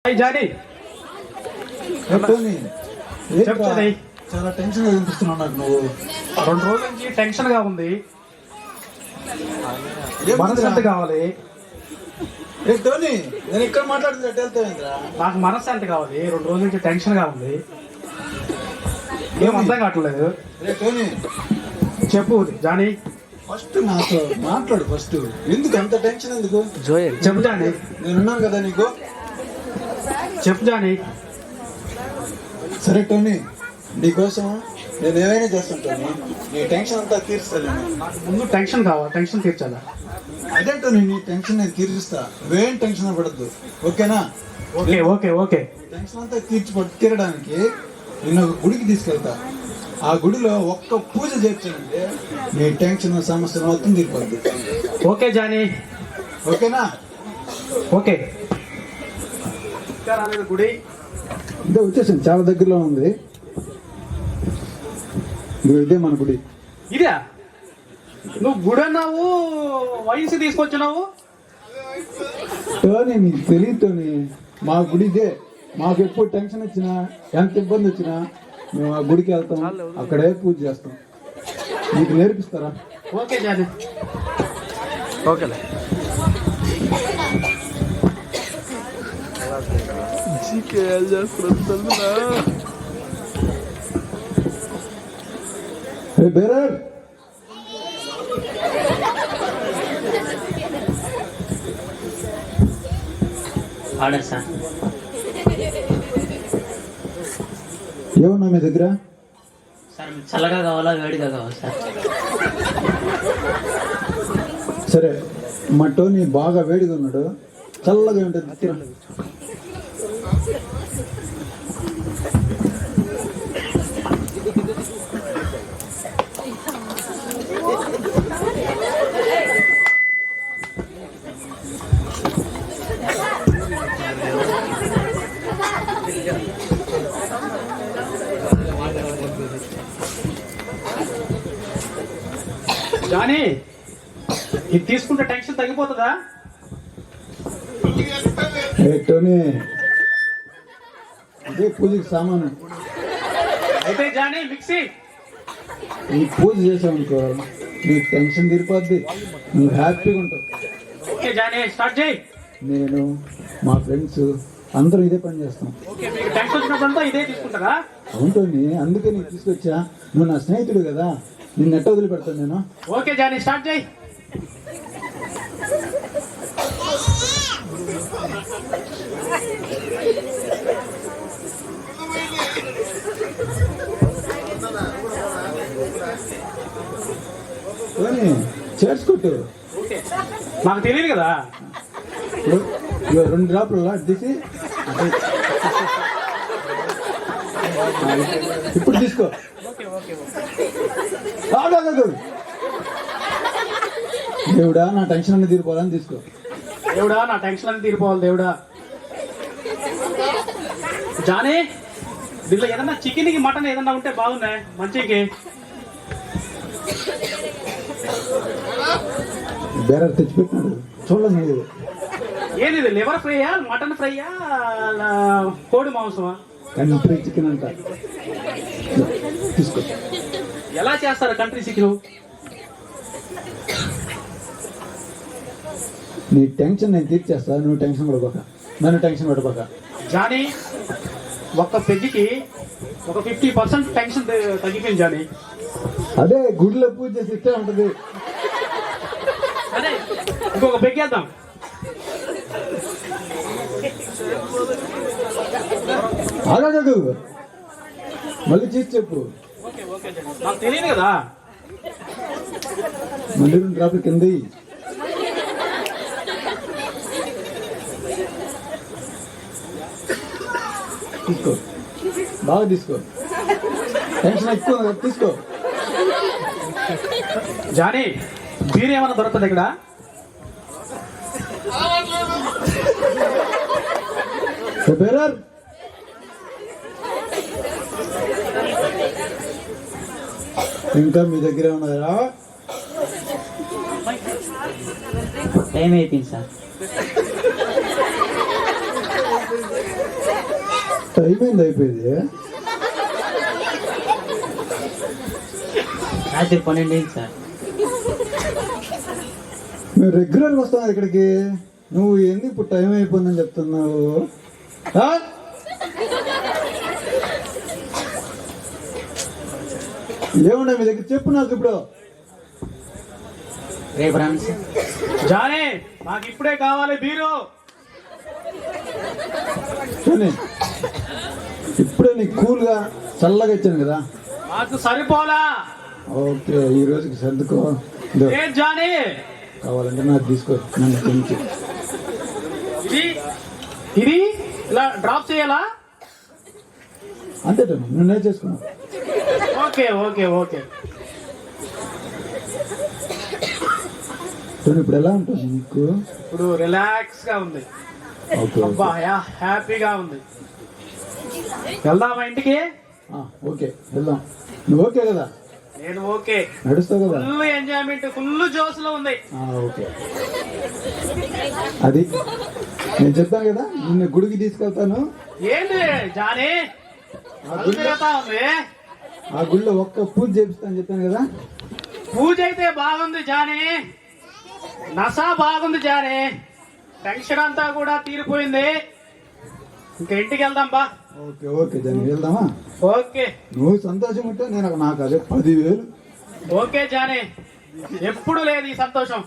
Johnny చాలా tension గా అనిపిస్తున్నావు నాకు. నువ్వు 2 రోజుల నుంచి టెన్షన్ గా ఉంది. మనశ్శాంతి కావాలి. టోనీ, నేను ఇక్కడ మాట్లాడుతున్నా. నాకు మనశ్శాంతి కావాలి. 2 రోజుల నుంచి టెన్షన్ గా ఉంది. ఏం అర్థం కావట్లేదు. టోనీ చెప్పు జానీ. ఫస్ట్ నాతో మాట్లాడు. ఫస్ట్ ఎందుకు అంత టెన్షన్? ఎందుకు చెప్పు జానీ. నేనున్నాను కదా నీకు. చెప్పు జానీ. సరే టోనీ, నీకోసం నేను ఏమైనా చేస్తుంటాను. నీ టెన్షన్ అంతా తీరుస్తాను. నాకు ముందు టెన్షన్ కావాలి. టెన్షన్ తీర్చాలా? అదే టోనీ, నీ టెన్షన్ నేను తీరుస్తా. నువ్వేం టెన్షన్ పడద్దు, ఓకేనా? Okay okay okay. టెన్షన్ అంతా తీర్చడానికి నిన్ను ఒక గుడికి తీసుకెళ్తా. ఆ గుడిలో ఒక్క పూజ చేర్చానంటే నీ టెన్షన్ సమస్య మొత్తం తీరిపోద్ది. Okay Johnny. ఓకేనా? ఓకే. గుడి ఇదే వచ్చేసింది, చాలా దగ్గరలో ఉంది. ఇదే మన గుడి. ఇదే నువ్వు గుడి అన్నావు, వయసు తీసుకొచ్చినావు. టోనీ, నీకు తెలియదుని మా గుడి ఇదే. మాకు ఎప్పుడు టెన్షన్ వచ్చినా, ఎంత ఇబ్బంది వచ్చినా మేము ఆ గుడికి వెళ్తాం, అక్కడే పూజ చేస్తాం. నీకు నేర్పిస్తారా? Okay Johnny. ఓకేలే. Bearer, order sir. ఏమన్నా మీ దగ్గర? సార్ చల్లగా కావాలా వేడిగా కావాలా సార్? సరే, మా టోనీ బాగా వేడిగా ఉన్నాడు, చల్లగా ఉంటుంది. జానీ, ఇది తీసుకుంటే టెన్షన్ తగ్గిపోతుందా? టోనీ, ఇదే పూజకి సామాను. అయితే జానీ మిక్సీ. ఈ పూజ చేసావనుకో నీకు టెన్షన్ తీరిపోద్ది, నువ్వు హ్యాపీగా ఉంటావు. ఓకే జానీ, స్టార్ట్ చేయి. నేను, మా ఫ్రెండ్స్ అందరూ ఇదే పని చేస్తాం. ఓకే, మీకు టెన్షన్ వచ్చినప్పుడంతా ఇదే తీసుకుంటారా? అవును టోనీ, అందుకే నీకు తీసుకొచ్చా. నువ్వు నా స్నేహితుడు కదా, నిన్ను ఎట్ట వదిలిపెడతాను నేను. ఓకే జానీ, స్టార్ట్ చేయి. టోనీ, చేర్చుకోట్టు. నాకు తెలియదు కదా. 2 డ్రాపులు తీసి ఇప్పుడు తీసుకో. దేవుడా, నా టెన్షన్ అన్ని తీరిపోవాలని తీసుకో. దేవుడా, నా టెన్షన్ అన్ని తీరిపోవాలి దేవుడా. జానీ, దీంట్లో ఏదన్నా చికెన్కి మటన్ ఏదన్నా ఉంటే బాగున్నాయి మంచికి. బేరర్ తెచ్చిపెట్టినాడు, చూడండి. ఏది ఇది? లివర్ ఫ్రైయా, మటన్ ఫ్రైయా, కోడి మాంసమా? కంట్రీ చికెన్ అంట. తీసుకో. ఎలా చేస్తారు కంట్రీ చికెన్? నీ టెన్షన్ నేను తీర్చేస్తా, నువ్వు టెన్షన్ పడబోక, నన్ను టెన్షన్ పడబోక. జానీ, ఒక్క పెగ్గికి ఒక 50% టెన్షన్ తగ్గిపోయింది జానీ. అదే గుడిలో పూజ చేసి ఇష్టం ఉంటుంది. అదే ఇంకొక పెగ్గేద్దాం. ఆగదు, మళ్ళీ చేసి చెప్పు. నాకు తెలియదు కదా. మళ్ళీ 2 డ్రాపులు కింద తీసుకో, బాగా తీసుకో. టెన్షన్ ఎక్కువ తీసుకో. జానీ, బీర్ ఏమైనా దొరుకుతుంది ఇక్కడ? బేరర్, ఇంకా మీ దగ్గర ఉన్నారా? టైం అయిపోయింది సార్. టైం ఏంది అయిపోయింది? రాత్రి 12 అయింది సార్. మేము రెగ్యులర్గా వస్తాం ఇక్కడికి. నువ్వు ఎందుకు ఇప్పుడు టైం అయిపోయిందని చెప్తున్నావు? ఆ? ఏమున్నా మీ దగ్గర చెప్పు నాకు ఇప్పుడు. రేపు రండి సార్. జానీ నాకు ఇప్పుడే కావాలి బీరు. కానీ ఇప్పుడే నీకు కూల్గా చల్లగా ఇచ్చాను కదా. నాకు సరిపోలా. ఓకే, ఈ రోజుకి సర్దుకో. ఇదో, ఏ జానీ కావాలంటే నాకు తీసుకో, నన్ను పెంచి. ఇది ఇది ఇలా డ్రాప్ చేయాలా? అంతే నువ్వు నేర్చేసుకున్నావు. Okay okay okay. ఇప్పుడు ఎలా ఉంటుంది నీకు? ఇప్పుడు రిలాక్స్ గా ఉంది. ఓకే అబ్బా హ్యాపీగా ఉంది. వెళ్దామా ఇంటికి? ఓకే వెళ్దాం. నువ్వు ఓకే కదా? నేను ఓకే. నడుస్తావు కదా? ఫుల్ ఎంజాయ్మెంట్, ఫుల్ జోస్ లో ఉంది. ఓకే, అది నేను చెప్తాను కదా, నిన్న గుడికి తీసుకెళ్తాను. ఏంది జానీ తిరుగుతా ఉంది? ఆ గుడిలో ఒక్క పూజ చేపిస్తాను చెప్పాను కదా. పూజ అయితే బాగుంది జానీ, నసా బాగుంది జానీ, టెన్షన్ అంతా కూడా తీరిపోయింది. ఇంకా ఇంటికి వెళ్దాం బా. ఓకే ఓకే జానీ, వెళ్దామా? ఓకే నువ్వు సంతోషం ఉంటే నేను నాకు అదే 10,000. ఓకే జానీ, ఎప్పుడు లేదు ఈ సంతోషం.